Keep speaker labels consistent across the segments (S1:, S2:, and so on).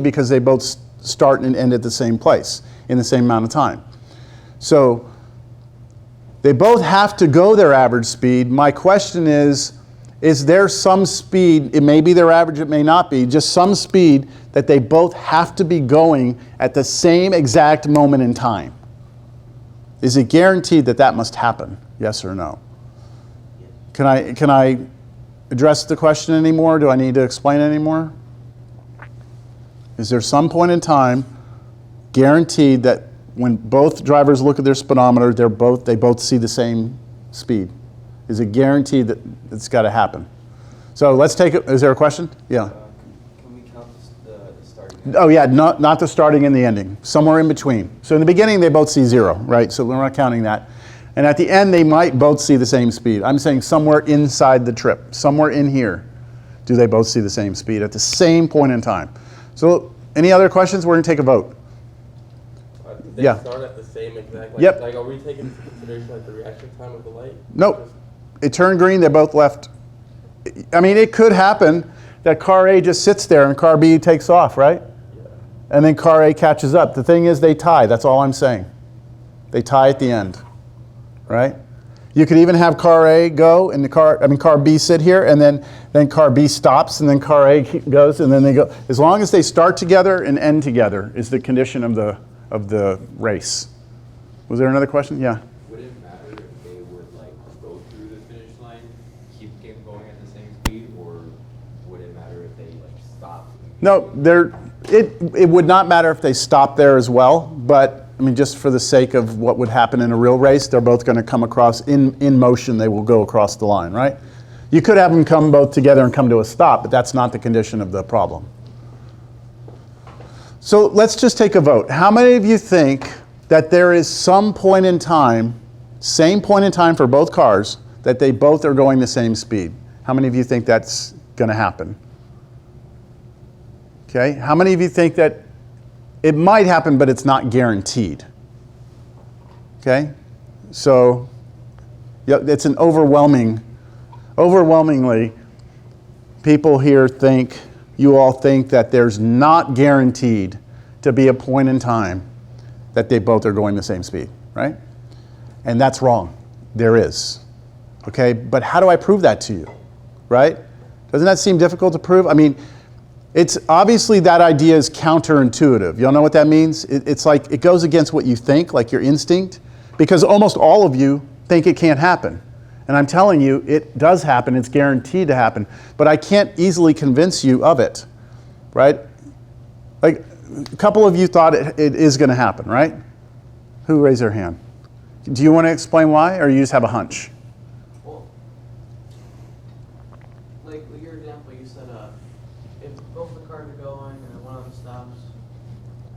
S1: because they both start and end at the same place in the same amount of time. So they both have to go their average speed. My question is there some speed, it may be their average, it may not be, just some speed that they both have to be going at the same exact moment in time? Is it guaranteed that that must happen? Yes or no? Can I address the question anymore? Do I need to explain it anymore? Is there some point in time guaranteed that when both drivers look at their speedometer, they both see the same speed? Is it guaranteed that it's got to happen? So let's take it. Is there a question? Yeah.
S2: Can we count the starting?
S1: Oh yeah, not the starting and the ending. Somewhere in between. So in the beginning they both see 0, right? So we're not counting that. And at the end they might both see the same speed. I'm saying somewhere inside the trip, somewhere in here, do they both see the same speed at the same point in time? So any other questions? We're going to take a vote.
S3: They
S1: Yeah.
S3: start at the same exact,
S1: Yep.
S3: like, are we taking into consideration like the reaction time of the light?
S1: Nope. It turned green, they both left. I mean, it could happen that car A just sits there and car B takes off, right?
S3: Yeah.
S1: And then car A catches up. The thing is they tie, that's all I'm saying. They tie at the end, right? You could even have car A go and car B sit here, and then car B stops, and then car A goes, and then they go. As long as they start together and end together is the condition of the race. Was there another question? Yeah.
S4: Would it matter if they would like go through the finish line, keep going at the same speed, or would it matter if they like stop?
S1: No, it would not matter if they stop there as well, but I mean, just for the sake of what would happen in a real race, they're both going to come across, in motion, they will go across the line, right? You could have them come both together and come to a stop, but that's not the condition of the problem. So let's just take a vote. How many of you think that there is some point in time, same point in time for both cars, that they both are going the same speed? How many of you think that's going to happen? Okay, how many of you think that it might happen, but it's not guaranteed? Okay, so yeah, it's an overwhelmingly, people here think, you all think that there's not guaranteed to be a point in time that they both are going the same speed, right? And that's wrong. There is. Okay, but how do I prove that to you, right? Doesn't that seem difficult to prove? I mean, it's obviously that idea is counterintuitive. Y'all know what that means? It's like it goes against what you think, like your instinct, because almost all of you think it can't happen. And I'm telling you, it does happen. It's guaranteed to happen. But I can't easily convince you of it, right? Like a couple of you thought it is going to happen, right? Who raised their hand? Do you want to explain why, or you just have a hunch?
S2: Well, like with your example, you said if both the cars are going and then one of them stops,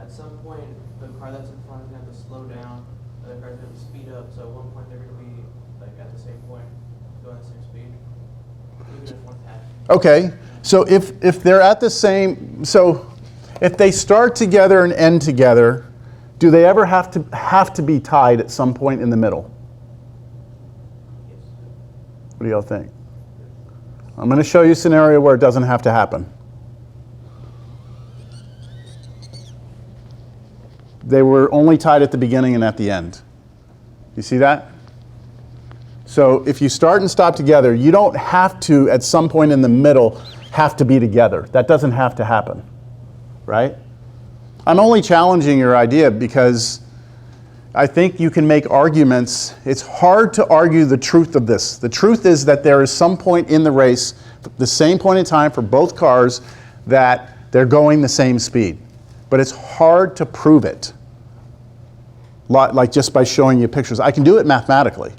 S2: at some point the car that's in front is going to have to slow down, the other car's going to speed up. So at one point they're going to be like at the same point, going at the same speed, even if one's half.
S1: Okay, so if they're at the same, so if they start together and end together, do they ever have to be tied at some point in the middle?
S2: Yes.
S1: What do y'all think? I'm going to show you a scenario where it doesn't have to happen. They were only tied at the beginning and at the end. You see that? So if you start and stop together, you don't have to, at some point in the middle, have to be together. That doesn't have to happen, right? I'm only challenging your idea because I think you can make arguments. It's hard to argue the truth of this. The truth is that there is some point in the race, the same point in time for both cars, that they're going the same speed. But it's hard to prove it, like just by showing you pictures. I can do it mathematically,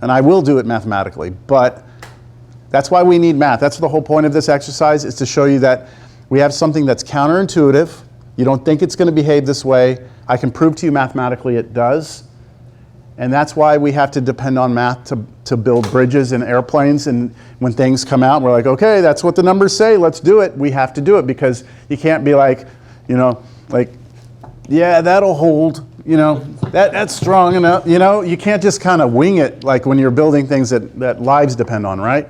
S1: and I will do it mathematically, but that's why we need math. That's the whole point of this exercise, is to show you that we have something that's counterintuitive. You don't think it's going to behave this way. I can prove to you mathematically it does. And that's why we have to depend on math to build bridges and airplanes. And when things come out, we're like, okay, that's what the numbers say, let's do it. We have to do it because you can't be like, yeah, that'll hold, that's strong enough. You can't just kind of wing it like when you're building things that lives depend on, right?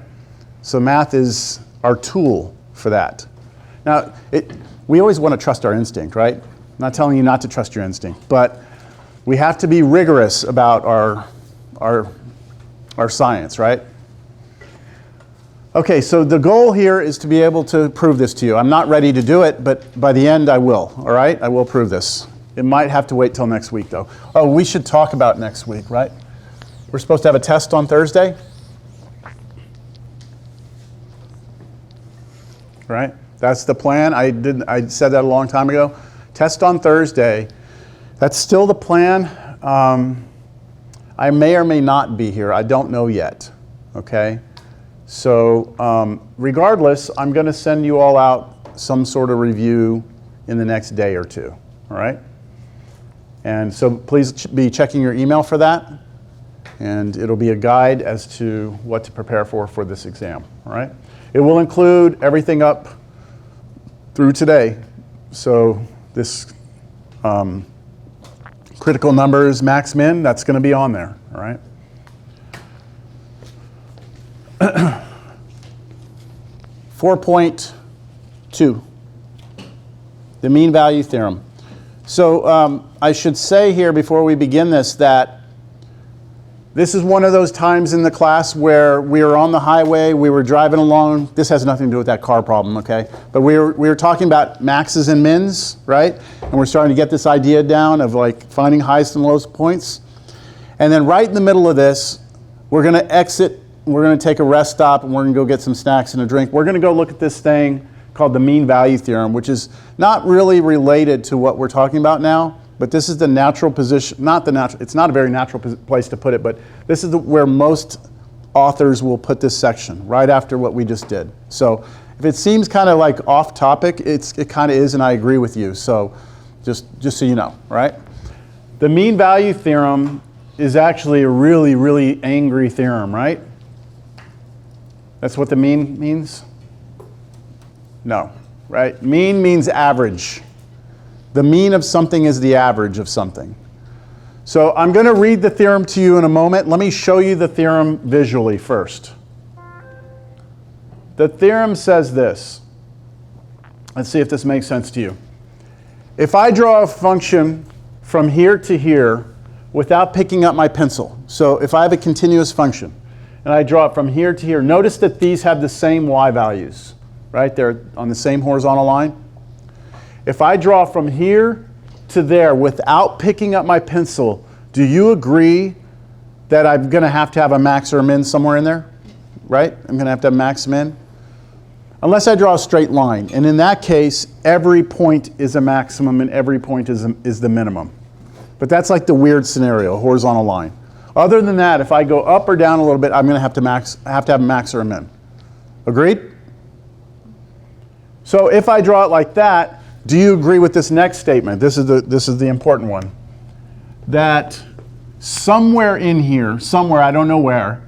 S1: So math is our tool for that. Now, we always want to trust our instinct, right? I'm not telling you not to trust your instinct, but we have to be rigorous about our science, right? Okay, so the goal here is to be able to prove this to you. I'm not ready to do it, but by the end I will, all right? I will prove this. It might have to wait till next week, though. Oh, we should talk about next week, right? We're supposed to have a test on Thursday? Right? That's the plan. I said that a long time ago. Test on Thursday. That's still the plan. I may or may not be here. I don't know yet, okay? So regardless, I'm going to send you all out some sort of review in the next day or two, all right? And so please be checking your email for that, and it'll be a guide as to what to prepare for this exam, all right? It will include everything up through today. So this critical numbers, max min, that's going to be on there, all right? 4.2, the mean value theorem. So I should say here before we begin this that this is one of those times in the class where we were on the highway, we were driving along. This has nothing to do with that car problem, okay? But we were talking about maxes and mins, right? And we're starting to get this idea down of like finding highest and lowest points. And then right in the middle of this, we're going to exit. We're going to take a rest stop and we're going to go get some snacks and a drink. We're going to go look at this thing called the mean value theorem, which is not really related to what we're talking about now, but this is the natural position, it's not a very natural place to put it, but this is where most authors will put this section, right after what we just did. So if it seems kind of like off topic, it kind of is, and I agree with you. So just so you know, right? The mean value theorem is actually a really, really angry theorem, right? That's what the mean means? No, right? Mean means average. The mean of something is the average of something. So I'm going to read the theorem to you in a moment. Let me show you the theorem visually first. The theorem says this. Let's see if this makes sense to you. If I draw a function from here to here without picking up my pencil, so if I have a continuous function, and I draw it from here to here. Notice that these have the same y values, right? They're on the same horizontal line. If I draw from here to there without picking up my pencil, do you agree that I'm going to have a max or a min somewhere in there? Right? I'm going to have max, min. Unless I draw a straight line. And in that case, every point is a maximum and every point is the minimum. But that's like the weird scenario, horizontal line. Other than that, if I go up or down a little bit, I'm going to have to have a max or a min. Agreed? So if I draw it like that, do you agree with this next statement? This is the important one. That somewhere in here, somewhere, I don't know where,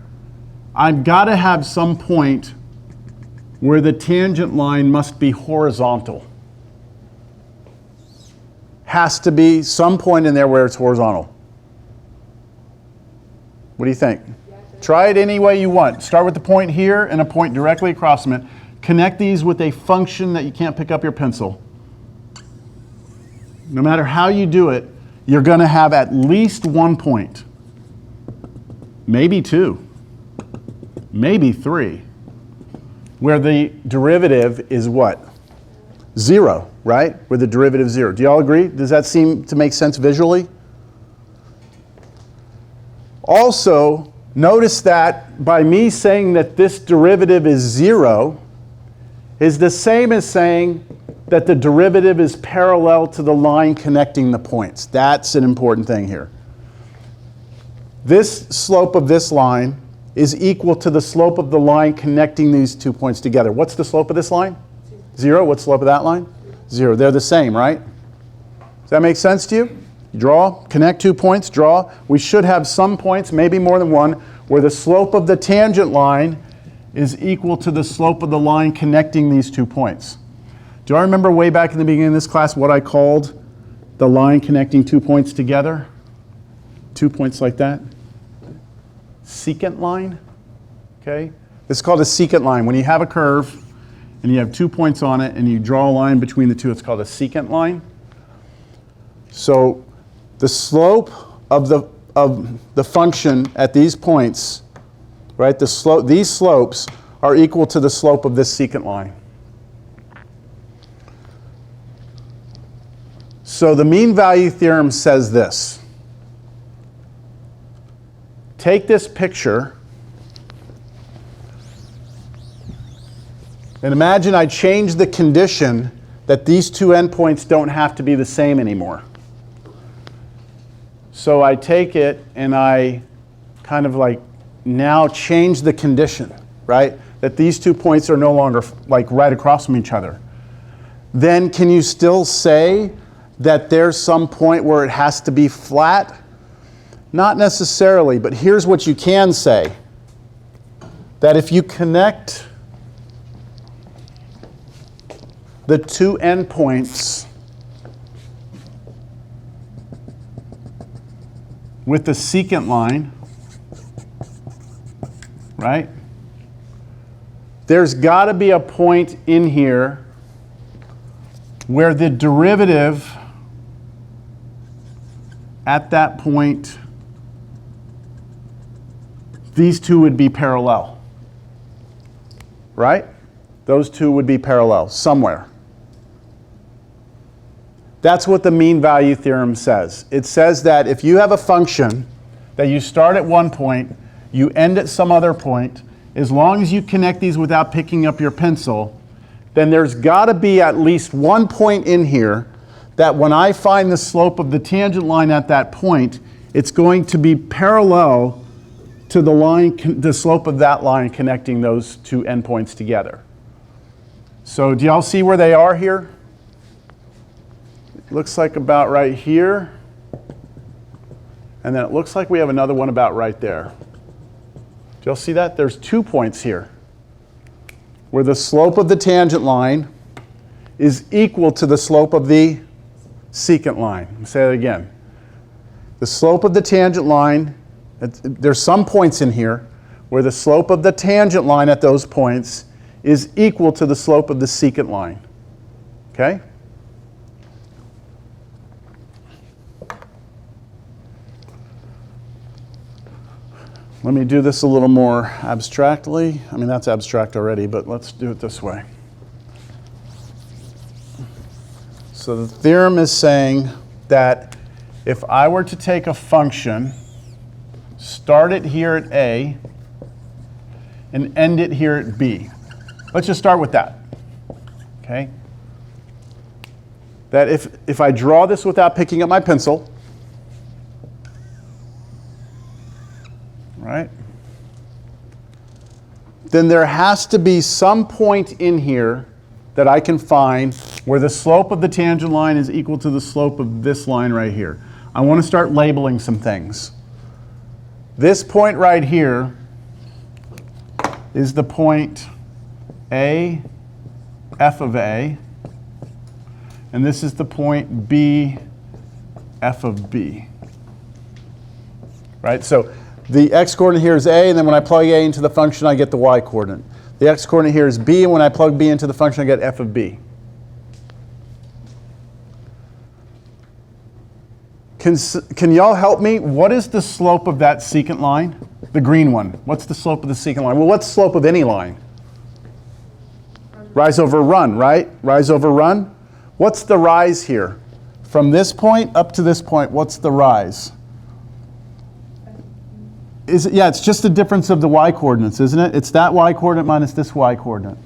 S1: I've got to have some point where the tangent line must be horizontal. Has to be some point in there where it's horizontal. What do you think? Try it any way you want. Start with the point here and a point directly across from it. Connect these with a function that you can't pick up your pencil. No matter how you do it, you're going to have at least one point. Maybe two. Maybe three. Where the derivative is what? Zero, right? Where the derivative is zero. Do you all agree? Does that seem to make sense visually? Also, notice that by me saying that this derivative is zero is the same as saying that the derivative is parallel to the line connecting the points. That's an important thing here. This slope of this line is equal to the slope of the line connecting these 2 points together. What's the slope of this line? Zero. What's the slope of that line? Zero. They're the same, right? Does that make sense to you? Draw, connect 2 points, draw. We should have some points, maybe more than one, where the slope of the tangent line is equal to the slope of the line connecting these 2 points. Do I remember way back in the beginning of this class what I called the line connecting 2 points together? 2 points like that? Secant line, okay? This is called a secant line. When you have a curve and you have 2 points on it, and you draw a line between the two. It's called a secant line. So the slope of the function at these points, right, these slopes are equal to the slope of this secant line. So the mean value theorem says this. Take this picture and imagine I change the condition that these two endpoints don't have to be the same anymore. So I take it and I kind of like now change the condition, right? That these 2 points are no longer like right across from each other. Then can you still say that there's some point where it has to be flat? Not necessarily, but here's what you can say. That if you connect the two endpoints with the secant line, right? There's got to be a point in here where the derivative at that point, these two would be parallel, right? Those two would be parallel somewhere. That's what the mean value theorem says. It says that if you have a function that you start at one point, you end at some other point, as long as you connect these without picking up your pencil, then there's got to be at least one point in here that when I find the slope of the tangent line at that point, it's going to be parallel to the line, the slope of that line connecting those two endpoints together. So do y'all see where they are here? Looks like about right here. And then it looks like we have another one about right there. Do y'all see that? There's 2 points here where the slope of the tangent line is equal to the slope of the secant line. Let me say that again. The slope of the tangent line, there's some points in here where the slope of the tangent line at those points is equal to the slope of the secant line. Okay? Let me do this a little more abstractly. I mean, that's abstract already, but let's do it this way. So the theorem is saying that if I were to take a function, start it here at A, and end it here at B. Let's just start with that. Okay? That if I draw this without picking up my pencil, right? Then there has to be some point in here that I can find where the slope of the tangent line is equal to the slope of this line right here. I want to start labeling some things. This point right here is the point A, f of A, and this is the point B, f of B. Right? So the x-coordinate here is A, and then when I plug A into the function, I get the y-coordinate. The x-coordinate here is B, and when I plug B into the function, I get f of B. Can y'all help me? What is the slope of that secant line? The green one. What's the slope of the secant line? Well, what's the slope of any line? Rise over run, right? Rise over run. What's the rise here? From this point up to this point, what's the rise? Yeah, it's just the difference of the y-coordinates, isn't it? It's that y-coordinate minus this y-coordinate.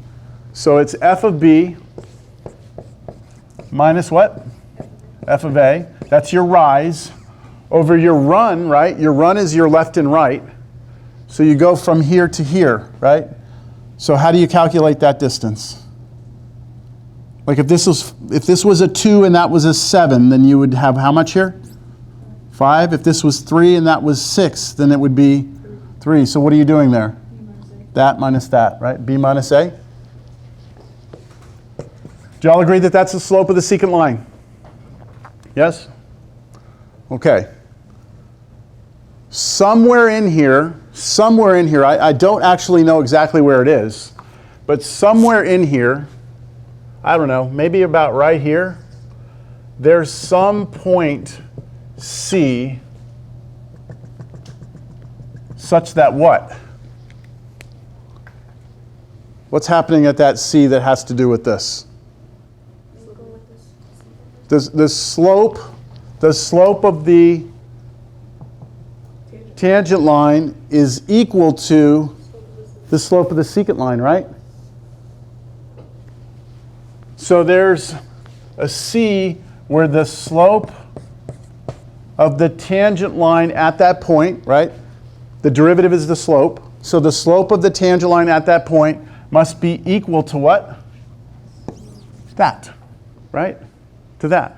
S1: So it's f of b minus what? F of a. That's your rise. Over your run, right? Your run is your left and right. So you go from here to here, right? So how do you calculate that distance? Like if this was a 2 and that was a 7, then you would have how much here? 5. If this was 3 and that was 6, then it would be 3. So what are you doing there? That minus that, right? B minus A. Do y'all agree that that's the slope of the secant line? Yes? Okay. Somewhere in here, I don't actually know exactly where it is, but somewhere in here, I don't know, maybe about right here, there's some point C such that what? What's happening at that C that has to do with this? The slope of the tangent line is equal to the slope of the secant line, right? So there's a C where the slope of the tangent line at that point, right? The derivative is the slope. So the slope of the tangent line at that point must be equal to what? That, right? To that.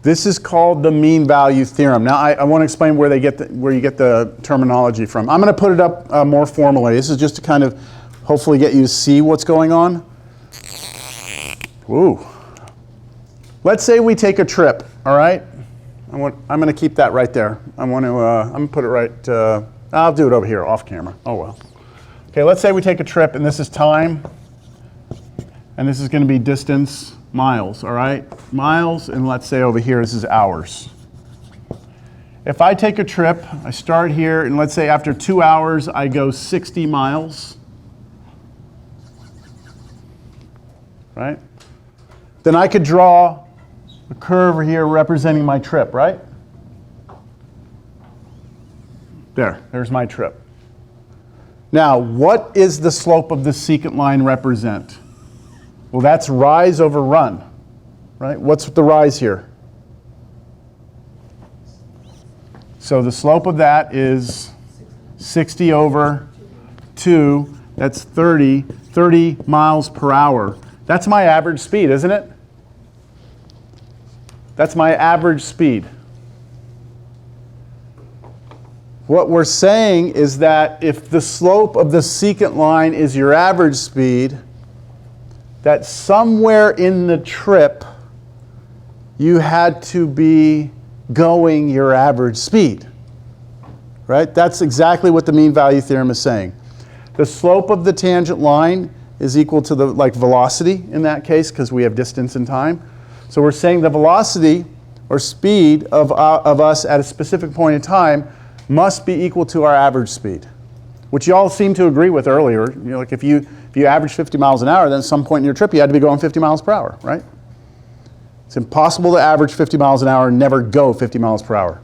S1: This is called the mean value theorem. Now I want to explain where you get the terminology from. I'm going to put it up more formally. This is just to kind of hopefully get you to see what's going on. Ooh. Let's say we take a trip, all right? I'm going to keep that right there. I'm going to put it right, I'll do it over here off camera. Oh well. Okay, let's say we take a trip and this is time and this is going to be distance, miles, all right? Miles, and let's say over here this is hours. If I take a trip, I start here and let's say after 2 hours I go 60 miles, right? Then I could draw a curve here representing my trip, right? There's my trip. Now, what is the slope of the secant line represent? Well, that's rise over run, right? What's the rise here? So the slope of that is 60 over 2. That's 30 miles per hour. That's my average speed, isn't it? That's my average speed. What we're saying is that if the slope of the secant line is your average speed, that somewhere in the trip you had to be going your average speed. Right? That's exactly what the mean value theorem is saying. The slope of the tangent line is equal to the velocity in that case because we have distance and time. So we're saying the velocity or speed of us at a specific point in time must be equal to our average speed, which you all seem to agree with earlier. You know, like if you average 50 miles an hour, then at some point in your trip you had to be going 50 miles per hour, right? It's impossible to average 50 miles an hour and never go 50 miles per hour.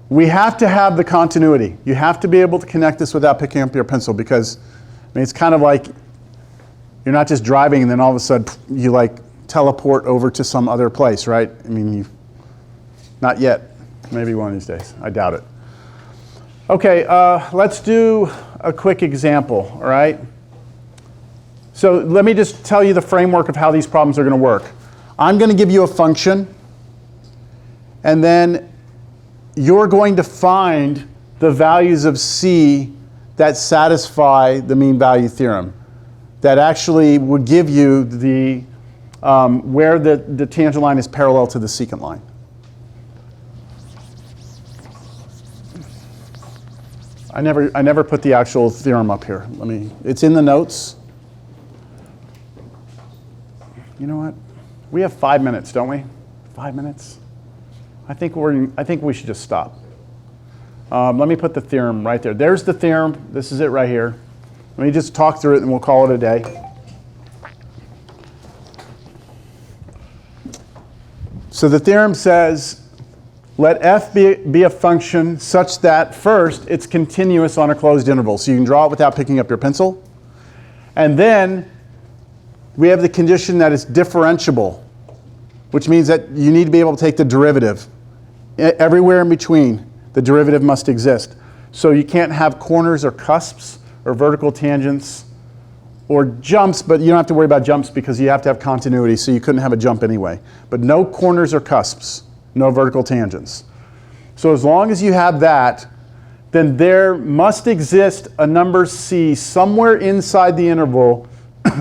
S1: We have to have the continuity. You have to be able to connect this without picking up your pencil because, I mean, it's kind of like you're not just driving and then all of a sudden you teleport over to some other place, right? I mean, not yet. Maybe one of these days. I doubt it. Okay, let's do a quick example, all right? So let me just tell you the framework of how these problems are going to work. I'm going to give you a function, and then you're going to find the values of C that satisfy the mean value theorem, that actually would give you the where the tangent line is parallel to the secant line. I never put the actual theorem up here. It's in the notes. You know what? We have 5 minutes, don't we? 5 minutes? I think we should just stop. Let me put the theorem right there. There's the theorem. This is it right here. Let me just talk through it and we'll call it a day. So the theorem says, let f be a function such that first it's continuous on a closed interval. So you can draw it without picking up your pencil. And then we have the condition that it's differentiable, which means that you need to be able to take the derivative. Everywhere in between, the derivative must exist. So you can't have corners or cusps or vertical tangents or jumps, but you don't have to worry about jumps because you have to have continuity, so you couldn't have a jump anyway. But no corners or cusps, no vertical tangents. So as long as you have that, then there must exist a number C somewhere inside the interval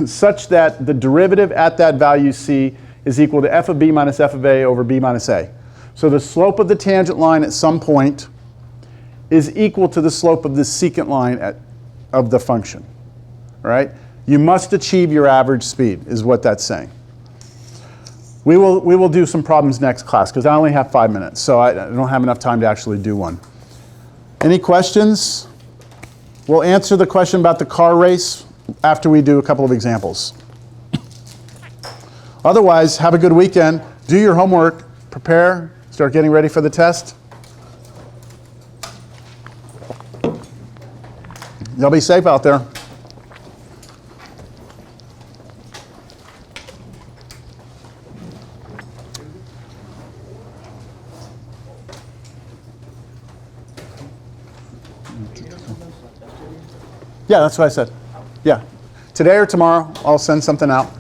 S1: such that the derivative at that value C is equal to f of b minus f of a over b minus a. So the slope of the tangent line at some point is equal to the slope of the secant line of the function, right? You must achieve your average speed, is what that's saying. We will do some problems next class, because I only have 5 minutes, so I don't have enough time to actually do one. Any questions? We'll answer the question about the car race after we do a couple of examples. Otherwise, have a good weekend. Do your homework, prepare, start getting ready for the test. Y'all be safe out there. Yeah, that's what I said. Yeah. Today or tomorrow, I'll send something out.